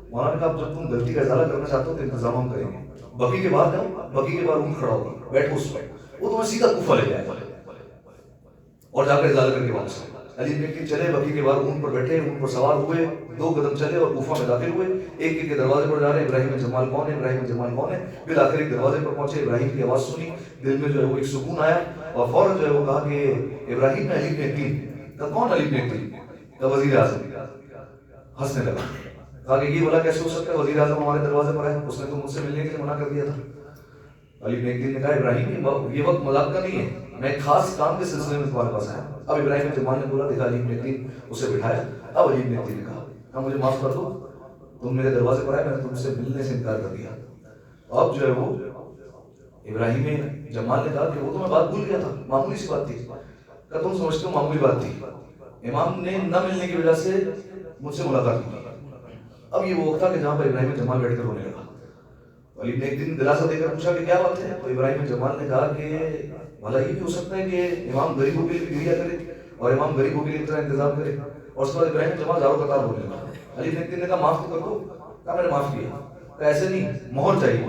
مولا نے کہا جب تم غلطی کا ازالہ کرنا چاہتے ہو تو انتظام ہم کریں گے، بقی کے باہر جاؤ، بقی کے باہر اونٹ کھڑا ہوگا، بیٹھو اس پر، وہ تمہیں سیدھا کوفہ لے جائے گا اور جا کر ازالہ کر کے واپس آئے۔ علی بن عقیل چلے، بقی کے باہر اونٹ پر بیٹھے، اونٹ پر سوار ہوئے، 2 قدم چلے اور کوفہ میں داخل ہوئے، ایک ایک کے دروازے پر جا رہے ہیں ابراہیم جمال کون ہے، ابراہیم جمال کون ہے۔ پھر آخر ایک دروازے پر پہنچے، ابراہیم کی آواز سنی، دل میں جو ہے وہ ایک سکون آیا اور فوراً جو ہے وہ کہا کہ ابراہیم ہے علی بن عقیل۔ کہا کون علی بن عقیل؟ کہا وزیر اعظم۔ ہنسنے لگا، کہا کہ یہ بلا کیسے ہو سکتا ہے، وزیر اعظم ہمارے دروازے پر ہے، اس نے تو مجھ سے ملنے کے لیے منع کر دیا تھا۔ علی بن عقیل نے کہا ابراہیم یہ وقت مذاق کا نہیں ہے، میں ایک خاص کام کے سلسلے میں تمہارے پاس آیا۔ اب ابراہیم جمال نے بولا، دیکھا علی بن عقیل، اسے بٹھایا۔ اب علی بن عقیل نے کہا مجھے معاف کر دو، تم میرے دروازے پر آئے، میں نے تم سے ملنے سے انکار کر دیا۔ اب جو ہے وہ ابراہیم جمال نے کہا کہ وہ تو میں بات بھول گیا تھا، معمولی سی بات تھی۔ کہا تم سمجھتے ہو معمولی بات تھی، امام نے نہ ملنے کی وجہ سے مجھ سے ملاقات کی۔ اب یہ وہ وقت تھا کہ جہاں پر ابراہیم جمال بیٹھ کر رونے لگا۔ علی نے ایک دن دلاسا دے کر پوچھا کہ کیا بات ہے، تو ابراہیم جمال نے کہا کہ بھلا یہ بھی ہو سکتا ہے کہ امام غریبوں کے لیے بھی گریا کرے اور امام غریبوں کے لیے اتنا انتظام کرے۔ اور اس کے بعد ابراہیم جمال زاروں قطار بولنے لگا۔ علی نے کہا معاف تو کر دو، کہا میں نے معاف کیا۔ کہا ایسے نہیں، مہر چاہیے،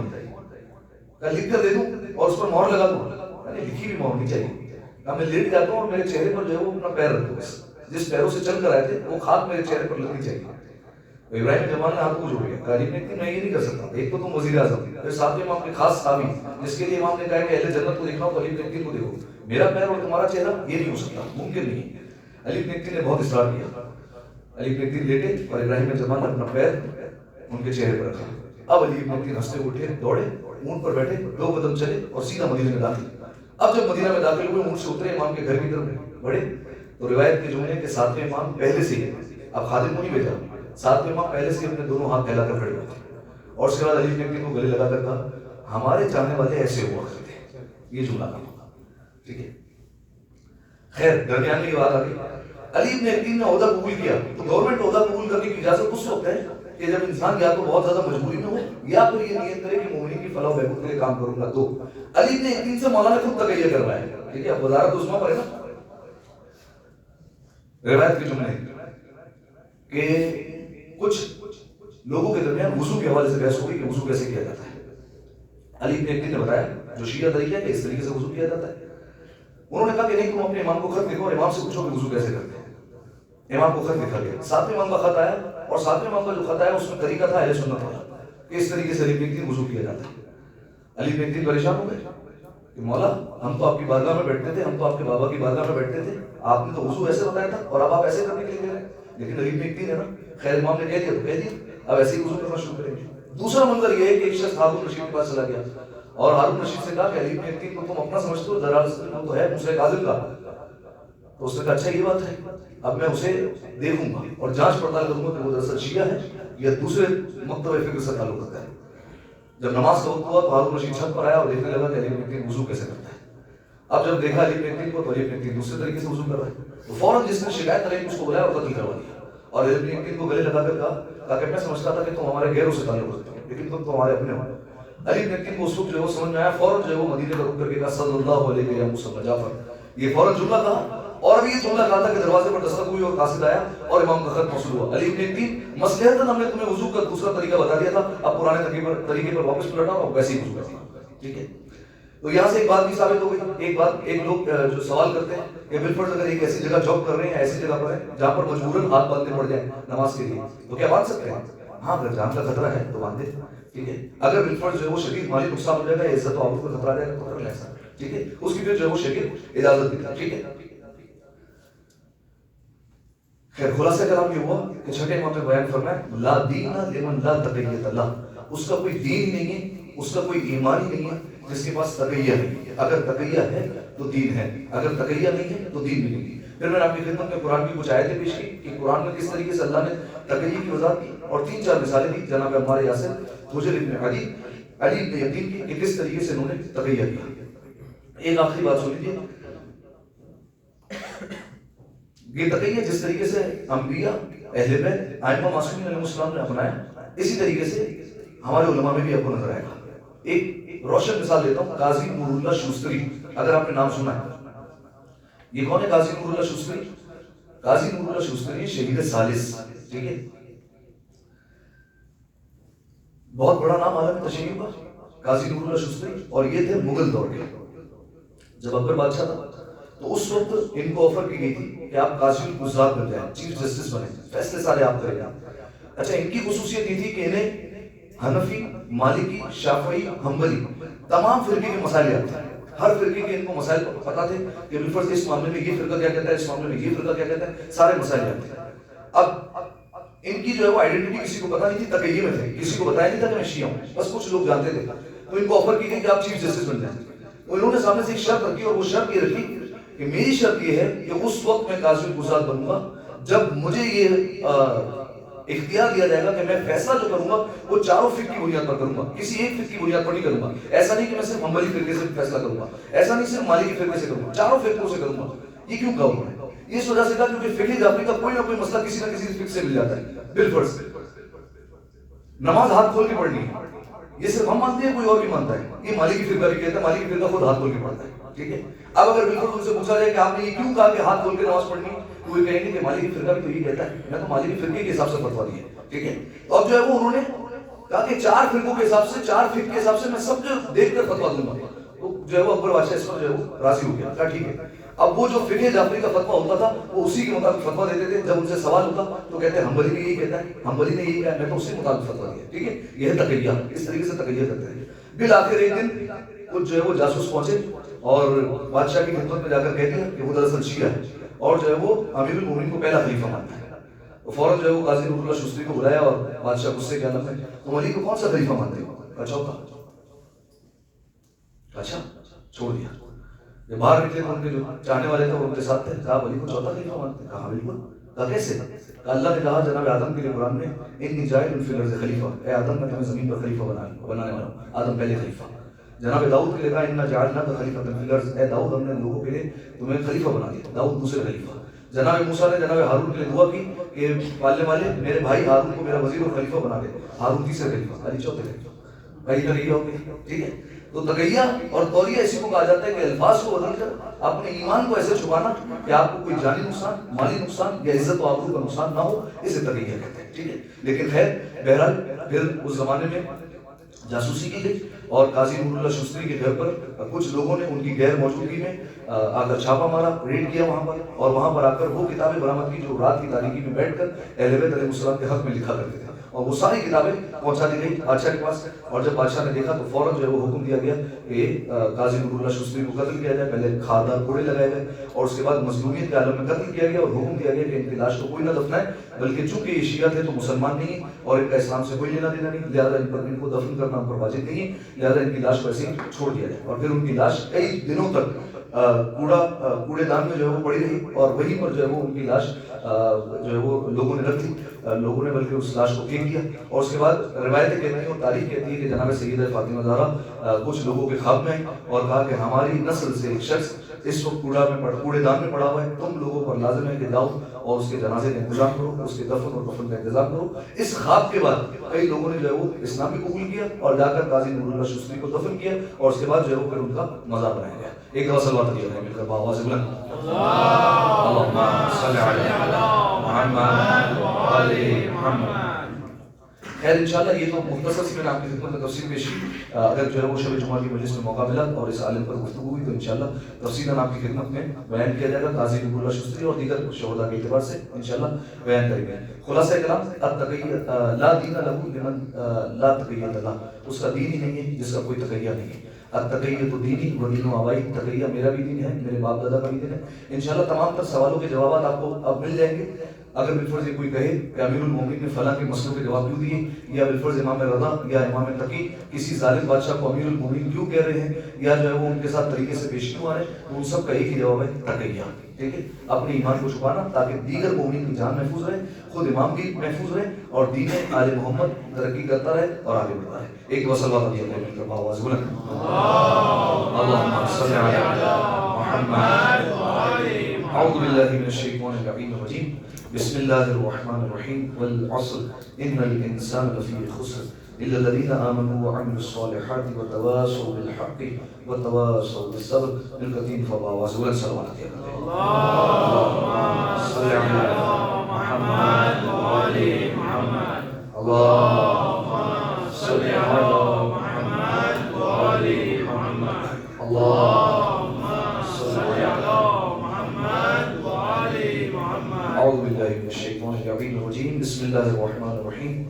کہا لکھ کر دے دوں اور اس پر مہر لگا دوں، یعنی لکھی بھی مہر نہیں چاہیے۔ کہا میں لیٹ جاتا ہوں اور میرے چہرے پر جو ہے وہ اپنا پیر رکھ دو، جس پیروں سے چل کر آئے تھے وہ خاک میرے چہرے پر لگنی چاہیے۔ ابراہیم جمال نے ہاتھ کو جوڑ لیا، کہا علی نے کہ میں یہ نہیں کر سکتا، ایک تو تم وزیر اعظم، پھر ساتویں امام کے خاص صحابی جس کے لیے امام نے کہا کہ اہل جنت کو دیکھنا ہو تو علی بن عقیل کو دیکھو، میرا پیر اور تمہارا چہرہ یہ نہیں ہو سکتا، ممکن نہیں۔ علی بن عقیل نے بہت اصرار کیا۔ علی بن عقیل لیٹے اور ابراہیم جمال نے اپنا پیر ان کے چہرے پر رکھا۔ اب علی بن عقیل ہنستے اٹھے، دوڑے، اونٹ پر بیٹھے، 2 قدم چلے اور سیدھا مدینے میں داخل۔ اب جب مدینہ میں داخل ہوئے، اونٹ سے اترے، امام کے گھر کی طرف بڑھے تو روایت کے جملے کہ ساتویں امام پہلے سے ہی، اب خادم کو نہیں بھیجا، ساتویں امام پہلے سے اپنے دونوں ہاتھ پھیلا کر کھڑے ہوئے تھے اور اس کے بعد علی بن عقیل کو گلے لگا کر کہا ہمارے چاہنے والے ایسے ہوا کرتے ہیں، یہ جملہ کہا، ٹھیک ہے۔ خیر درمیان میں یہ بات آ گئی علی ابن یقین نے عہدہ قبول کیا تو گورنمنٹ عہدہ قبول کرنے کی اجازت اس وقت ہے کہ جب انسان یا تو بہت زیادہ مجبوری میں ہو یا پھر یہ نیت کرے کہ مومنین کی فلاح و بہبود کے لیے کام کروں گا. تو علی ابن یقین سے مولانا نے خود تقیہ کروایا. ٹھیک ہے, اب وزارت عظمیٰ پر ہے نا روایت کے جملے کہ کچھ لوگوں کے درمیان وضو کے حوالے سے بحث ہو گئی کہ وضو کیسے کیا جاتا ہے. علی ابن یقین نے بتایا جو شیعہ طریقہ ہے کہ اس طریقے سے وضو کیا جاتا ہے. انہوں نے کہا کہ نہیں, تم اپنے امام کو خط لکھو اور امام سے پوچھو کہ وضو کیسے کرتے ہیں. امام کو خط لکھا گیا, ساتویں امام کا خط آیا اور ساتویں امام کا جو خط آیا اس میں طریقہ تھا اہل سنت والا کہ اس طریقے سے علی ابن یقین وضو کیا جاتا ہے. علی ابن یقین پریشان ہو گئے کہ مولا ہم تو آپ کی بارگاہ میں بیٹھتے تھے, ہم تو آپ کے بابا کی بارگاہ میں بیٹھتے تھے, آپ نے تو وضو ایسے بتایا تھا اور اب آپ ایسے کرنے کے لیے کہہ رہے ہیں. لیکن علی ابن یقین ہے نا, خیر امام نے کہہ دیا تو کہہ دیا, اب ایسے ہی وضو کرنا شروع کریں گے. دوسرا منظر یہ ہے کہ ایک شخص ہارون رشید کے پاس چلا گیا اور ہارون رشید سے کہا کہ علی ابن یقین کو تم اپنا سمجھتے ہو, دراصل وہ تو ہے موسیٰ کاظم کا. تو اس نے کہا اچھا یہ بات ہے, اب میں اسے دیکھوں گا اور جانچ پڑتال کروں گا کہ وہ دراصل شیعہ ہے یا دوسرے مکتب فکر سے تعلق رکھتا ہے. جب نماز کا وقت ہوا تو ہارون رشید چھت پر آیا اور دیکھنے لگا کہ علی ابن یقین وضو کیسے کرتا ہے. اب جب دیکھا علی ابن یقین کو تو علی ابن یقین دوسرے طریقے سے وضو کر رہا ہے. تو فوراً جس نے شکایت کرائی اس کو بلایا اور قتل کروا دیا اور علی ابن یقین کو گلے لگا کر کہا کہ میں سمجھتا تھا کہ تم ہمارے غیروں سے تعلق رکھتے ہو لیکن تم تو ہمارے اپنے ہو. علی ابن یقین کو اس وقت جو ہے وہ سمجھ میں آیا, فوراً جو ہے وہ مدینے کا رخ کر کے کہا صلی اللہ علیہ یا مصطفیٰ جعفر, یہ فوراً جملہ کہا. اور ابھی یہ جملہ کہا تھا کہ دروازے پر دستک ہوئی اور قاصد آیا اور امام کا خط موصول ہوا. علی ابن یقین مصلحتاً ہم نے تمہیں وضو کا دوسرا طریقہ بتا دیا تھا, اب پرانے طریقے پر واپس پلٹا اور ویسے ہی وضو کرتے ہیں. ٹھیک ہے, تو یہاں سے ایک بات بھی ثابت ہو گئی. ایک لوگ جو سوال کرتے ہیں کہ بالفرض اگر ایک ایسی جگہ جاب کر رہے ہیں, ایسی جگہ پر ہے جہاں پر مجبوراً ہاتھ باندھنے پڑ جائیں نماز کے لیے, تو کیا باندھ سکتے ہیں؟ ہاں, اگر جان کا خطرہ ہے تو باندھے. ٹھیک ہے, اگر بالفرض جو ہے وہ شدید مالی نقصان ہو جائے گا, عزت و آبرو کا خطرہ آ جائے گا تو کر لیں ایسا. ٹھیک ہے, اس کی پھر جو ہے وہ شریعت اجازت دیتا ہے. ٹھیک ہے, خیر خلاصہ کلام یہ ہوا کہ چھٹے امام نے بیان فرمایا لا دین لمن لا تقیۃ اللہ, اس کا کوئی دین نہیں ہے, اس کا کوئی ایمان ہی نہیں ہے جس کے پاس تقیہ نہیں ہے. اگر تقیہ ہے تو دین ہے, اگر تقیہ نہیں ہے تو دین بھی نہیں. پھر میں نے آپ کی خدمت میں قرآن کی کچھ آیتیں پیش کی کہ قرآن میں کس طریقے سے اللہ نے تقیہ کی وضاحت کی اور 3-4 مثالیں دی جناب عمار یاسر, حجر ابن علی ابن یقین کی کہ کس طریقے سے انہوں نے تقیہ کیا. ایک آخری بات سن لیجیے, یہ تقیہ جس طریقے سے انبیاء اہل بیت ائمہ معصومین علیہ السلام نے اپنایا, اسی طریقے سے ہمارے علماء میں بھی آپ کو نظر آئے گا. ایک روشن مثال دیتا ہوں, قاضی نور اللہ شوستری, اگر آپ نے نام سنا ہے. یہ کون ہے قاضی نور اللہ شوستری؟ قاضی نور اللہ شوستری شہید ثالث. ٹھیک ہے, بہت بڑا نام عالم تشیع کا قاضی نور اللہ شوستری, اور یہ تھے مغل دور کے. جب اکبر بادشاہ تھا تو اس وقت ان کو آفر کی گئی تھی کہ آپ قاضی القضات بن جائیں, چیف جسٹس بنیں, فیصلے سارے آپ کریں. اچھا, ان کی خصوصیت یہ تھی کہ انہیں حنفی, مالکی, شافعی, حنبلی تمام فرقے کے مسائل آتے ہیں. ہر فرقے کے ان کو مسائل پتا تھے کہ بالفرض اس معاملے میں یہ فرقہ کیا کہتا ہے, اس معاملے میں یہ فرقہ کیا کہتا ہے, سارے مسائل آتے ہیں. اب ان کی جو ہے وہ آئیڈینٹی کسی کو پتا نہیں تھی, تقیہ میں تھے, کسی کو بتایا نہیں تھا کہ میں شیعہ ہوں, بس کچھ لوگ جانتے تھے. تو ان کو آفر کی گئی کہ آپ چیف جسٹس بن جائیں. تو انہوں نے سامنے سے ایک شرط رکھی اور وہ شرط یہ رکھی کہ میری شرط یہ ہے کہ اس وقت میں قاضی القضات بنوں گا جب مجھے یہ اختیار دیا جائے گا کہ میں فیصلہ جو کروں گا وہ چاروں فقہ کی بنیاد پر کروں گا, کسی ایک فقہ کی بنیاد پر نہیں کروں گا. ایسا نہیں کہ میں صرف حنبلی فرقے سے فیصلہ کروں گا, ایسا نہیں صرف مالکی فرقے سے کروں گا, چاروں فرقوں سے کروں گا. یہ کیوں کہا انہوں نے؟ اس وجہ سے کہا کیونکہ فقہ جعفری کا کوئی نہ کوئی مسئلہ کسی نہ کسی فقہ سے مل جاتا ہے. بالفرض نماز ہاتھ کھول کے پڑھنی ہے, یہ صرف ہم مانتے ہیں, کوئی اور بھی مانتا ہے. یہ مالکی فرقہ بھی کہتا ہے, مالکی فرقہ خود ہاتھ کھول کے پڑھتا ہے. ٹھیک ہے, اب اگر بالکل ان سے پوچھا جائے کہ آپ نے یہ کیوں کہا کہ ہاتھ کھول کے نماز پڑھنی, تو وہ کہیں گے کہ مالکی فرقہ بھی تو یہ کہتا ہے, میں تو مالکی فرقے کے حساب سے فتویٰ دیا. ٹھیک ہے, تو اب جو ہے وہ انہوں نے کہا کہ 4 فرقوں کے حساب سے, 4 فقہ کے حساب سے میں سب جو دیکھ کر فتویٰ دوں گا. تو جو ہے وہ اکبر بادشاہ اس پر جو ہے وہ راضی ہو گیا. کہا ٹھیک ہے. اب وہ جو فقہ جعفری کا فتویٰ ہوتا تھا وہ اسی کے مطابق فتویٰ دیتے تھے. جب ان سے سوال ہوتا تو کہتے ہیں حنبلی نے یہی کہتا ہے, حنبلی نے یہی کہا, میں تو اسی مطابق فتویٰ دیا. ٹھیک ہے, یہ ہے تقیہ, اس طریقے سے تقیہ کرتے ہیں. بالآخر ایک دن کچھ جو ہے وہ جاسوس پہنچے اور بادشاہ کی خدمت میں جا کر کہہ دیا کہ وہ دراصل شیعہ ہے اور جو ہے وہ امیر المومنین کو پہلا خلیفہ مانتا ہے. تو فوراً جو ہے وہ قاضی نور اللہ شوستری کو بلایا اور بادشاہ غصے کے عالم میں, تم علی کو کون سا خلیفہ مانتے ہو؟ کہا چوتھا. اچھا, چھوڑ دیا. جب باہر نکلے تو ان کے جو چاہنے والے تھے وہ ان کے ساتھ تھے. کہا علی کو چوتھا خلیفہ مانتے ہیں؟ کہا بالکل. کہا کیسے؟ کہا اللہ نے کہا جناب آدم کے لیے قرآن میں انی جاعل فی الارض خلیفہ, اے آدم میں تمہیں زمین پر خلیفہ بنانے والا ہوں. آدم پہلے خلیفہ. جناب داؤد کے لیے کہا انا جعلناک خلیفۃ فی الارض, اے داؤد ہم نے لوگوں کے لیے تمہیں خلیفہ بنا دیا. داؤد دوسرے خلیفہ. جناب موسیٰ نے جناب ہارون کے لیے دعا کی کہ پالنے والے میرے بھائی ہارون کو میرا وزیر اور خلیفہ بنا دے. ہارون تیسرے خلیفہ، علی چوتھے خلیفہ. کئی تقیہ ہو گئی. ٹھیک ہے، تو تقیہ اور توریہ اسی کو کہا جاتا ہے کہ الفاظ کو بدل کر اپنے ایمان کو ایسے چھپانا کہ آپ کو کوئی جانی نقصان، مالی نقصان یا عزت و آبرو کا نقصان نہ ہو، اسے تقیہ کہتے ہیں. ٹھیک ہے، لیکن خیر بہرحال پھر اس زمانے میں جاسوسی کی گئی اور قاضی نور اللہ شستری کے گھر پر کچھ لوگوں نے ان کی غیر موجودگی میں آ کر چھاپا مارا، ریڈ کیا وہاں پر، اور وہاں پر آ کر وہ کتابیں برآمد کی جو رات کی تاریکی میں بیٹھ کر اہل بیت علیہ السلام کے حق میں لکھا کرتے تھے، اور وہ ساری کتابیں پہنچا دی گئی بادشاہ کے پاس. اور جب بادشاہ نے دیکھا تو فوراً جو ہے وہ حکم دیا گیا کہ قاضی نور اللہ شستری کو قتل کیا جائے. پہلے خاردار کوڑے لگائے گئے اور اس کے بعد مظلومیت کے عالم میں قتل کیا گیا، اور حکم دیا گیا کہ ان کی لاش کو کوئی نہ دفنائے، بلکہ چونکہ یہ شیعہ تھے تو مسلمان نہیں اور ان کا اسلام سے کوئی لینا دینا نہیں، لہٰذا ان کو دفن کرنا ہم پر واجب نہیں ہے، لہٰذا ان کی لاش کو ایسے ہی چھوڑ دیا جائے. اور پھر ان کی لاش کئی دنوں تک کوڑے دان میں جو ہے وہ پڑی رہی، اور وہیں پر جو ہے وہ ان کی لاش جو ہے وہ لوگوں نے رکھ دی. لوگوں نے بلکہ اس لاش کو پھینک دیا. اور اس کے بعد روایتیں کہتی ہیں اور تاریخ کہتی ہے کہ جناب سیدہ فاطمہ زہرا کچھ لوگوں کے خواب میں آئی اور کہا کہ ہماری نسل سے ایک شخص اس وقت کوڑے دان میں پڑا ہوا ہے، تم لوگوں پر لازم ہے کہ جاؤ اور اس کے جنازے کا انتظام کرو، اس کے دفن اور کفن کا انتظام کرو. اس خواب کے بعد کئی لوگوں نے جو ہے وہ اسلام بھی قبول کیا اور جا کر قاضی نور اللہ شستری کو دفن کیا، اور اس کے بعد جو ہے وہ پھر ان کا مزار بنایا گیا. ایک دفعہ صلوات علیہ مل کر آواز بلند اللہم صلی علی محمد و آل محمد. خیر انشاءاللہ یہ تو مختصر سی میں نے آپ کی خدمت میں تفصیل پیش کی. اگر جو ہے وہ شب جمعہ کی مجلس میں موقع ملا اور اس عالم پر گفتگو ہوئی تو انشاءاللہ تفصیلاً آپ کی خدمت میں بیان کیا جائے گا. قاضی نور اللہ شستری اور دیگر شہداء کے اعتبار سے انشاءاللہ بیان کریں گے. خلاصہ کلام التقیہ لا دین لہ لمن لا تقیہ لہ، اس کا دین ہی نہیں ہے جس کا کوئی تقیہ نہیں ہے. التقیہ تو دینی و دین و آبائی، تقیہ میرا بھی دین ہے، میرے باپ دادا کا بھی دین ہے. انشاءاللہ تمام تر سوالوں کے جوابات آپ کو اب مل جائیں گے. اگر بالفرض کوئی کہے کہ امیر المومنین نے فلاں کے مسئلوں کے جواب کیوں دیے، یا بالفرض امام رضا یا امام تقی کسی ظالم بادشاہ کو امیر المومنین کیوں کہہ رہے ہیں، یا جو ہے وہ ان کے ساتھ طریقے سے پیش کیوں آ رہے ہیں، تو ان سب کا ایک ہی جواب ہے تقیہ. ٹھیک ہے، اپنے ایمان کو چھپانا تاکہ دیگر مومنین کی جان محفوظ رہے، خود امام بھی محفوظ رہے، اور دین آل محمد ترقی کرتا رہے اور آگے بڑھتا رہے. ایک دفعہ صلوات علیہ وسلم کا آواز بلند اللہم صلی علی محمد و آل محمد. اعوذ باللہ من الشیطان اللعین الرجیم. بسم اللہ الرحمن الرحیم. والعصر ان الانسان لفی خسر الا الذین آمنوا وعملوا الصالحات وتواصوا بالحق وتواصوا بالصبر. مل کر تین دفعہ آواز بلند صلوات علیہ وسلم. اللہم صلی علی محمد و آل محمد. اللہم صلی علی محمد و آل محمد. اللہم صلی علی محمد و آل محمد. اعوذ باللہ من الشیطان اللعین الرجیم. بسم اللہ الرحمن الرحیم.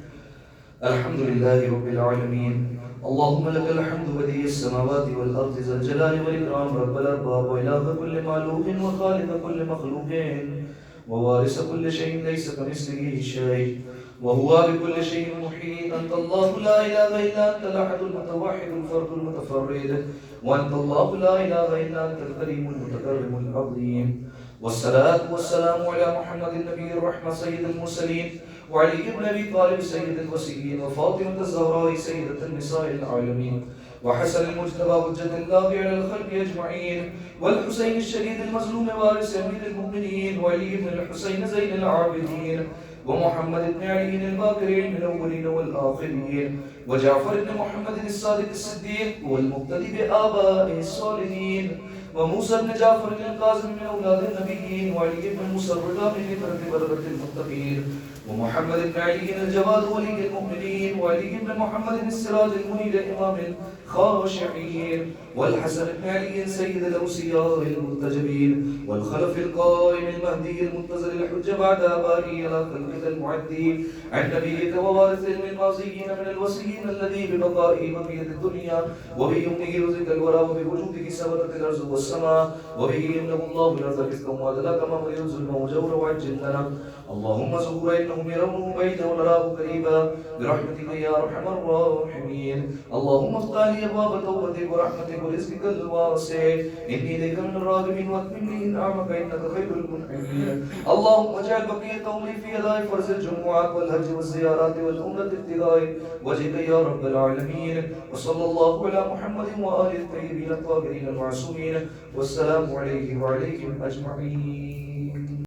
الحمد للہ رب العالمین. اللهم لك الحمد بديع السماوات والأرض ذا الجلال والإكرام رب الأرباب وإله كل معلوم وخالق كل مخلوق ووارث كل شيء ليس كمثله شيء وهو بكل شيء محيط. أنت الله لا إله إلا أنت الأحد المتوحد الفرد المتفرد، وأنت الله لا إله إلا أنت الكريم المتكرم العظيم. والصلاة والسلام على محمد النبي الرحمة سيد المرسلين، وعلي بن أبي طالب سيد الوصيين، وفاطمة الزهراء سيدة النساء العالمين، وحسن المجتبى حجة الله على الخلق أجمعين، والحسين الشهيد المظلوم وارث أمير المؤمنين، وعلي بن الحسين زين العابدين، ومحمد بن علي الباقر من الأولين والآخرين، وجعفر بن محمد الصادق الصديق والمقتدي بآبائه الصالحين، وموسى بن جعفر القاسم من أولاد النبيين، وعلي بن موسى الرضا من فرد بركة المتقين، ومحمد بن علي الجواد ولي المؤمنين، وعلي بن محمد السراج المنير إمام الخاشعين، والحسن بن علي سيد الأوصياء المنتجبين، والخلف القائم المهدي المنتظر الحجة بعد آبائه على خلقه المعدين، عن نبيك ووارث الماضيين من الوصيين الذي ببقائه بقية الدنيا، وبيمنه رزق الورى وبوجوده ثبتت الأرض والسماء، وبه يملأ الله الأرض رزقا وعدلا كما يرزق الموجة وعجل لنا. اللهم زهور إنهم يرونه بعيدا ونراه قريبا برحمتك يا أرحم الراحمين. اللهم افتح لي أبواب توبتك ورحمتك ورزقك الواسع، إني إليك من الراغبين وأتمم لي نعمك إنك خير المنعمين. اللهم اجعل بقية عمري في أداء فرض الجمعات والحج والزيارات والعمرة ابتغاء وجهك يا رب العالمين. وصلى الله على محمد وآله الطيبين الطاهرين المعصومين، والسلام عليه وعليكم أجمعين.